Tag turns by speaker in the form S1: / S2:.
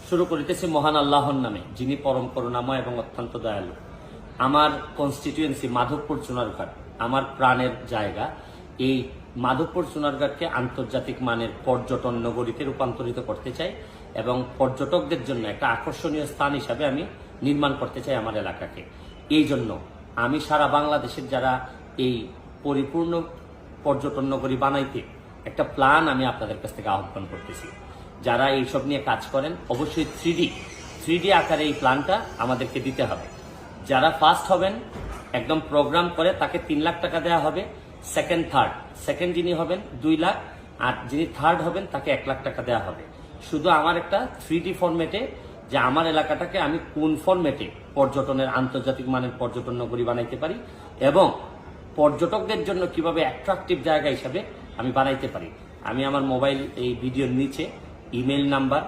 S1: শুরু করিতেছি মহান আল্লাহর নামে, যিনি পরম করুণাময় এবং অত্যন্ত দয়ালু। আমার কনস্টিটিউয়েন্সি মাধবপুর চুনারঘাট, আমার প্রাণের জায়গা। এই মাধবপুর চুনারঘাটকে আন্তর্জাতিক মানের পর্যটন নগরীতে রূপান্তরিত করতে চাই এবং পর্যটকদের জন্য একটা আকর্ষণীয় স্থান হিসাবে আমি নির্মাণ করতে চাই আমার এলাকাকে। এই জন্য আমি সারা বাংলাদেশের যারা এই পরিপূর্ণ পর্যটন নগরী বানাইতে একটা প্ল্যান আমি আপনাদের কাছ থেকে আহ্বান করতেছি। যারা এইসব নিয়ে কাজ করেন অবশ্যই 3D আকারে এই প্ল্যানটা আমাদেরকে দিতে হবে। যারা ফার্স্ট হবেন একদম প্রোগ্রাম করে তাকে 3 লাখ টাকা দেওয়া হবে। সেকেন্ড যিনি হবেন 2 লাখ, আর যিনি থার্ড হবেন তাকে 1 লাখ টাকা দেওয়া হবে। শুধু আমার একটা 3D ফরম্যাটে যে আমার এলাকাটাকে আমি কোন ফরম্যাটে পর্যটনের আন্তর্জাতিক মানের পর্যটন নগরী বানাইতে পারি এবং পর্যটকদের জন্য কিভাবে অ্যাট্রাকটিভ জায়গা হিসাবে আমি বানাইতে পারি। আমি আমার মোবাইল এই ভিডিওর নিচে ইমেল নাম্বার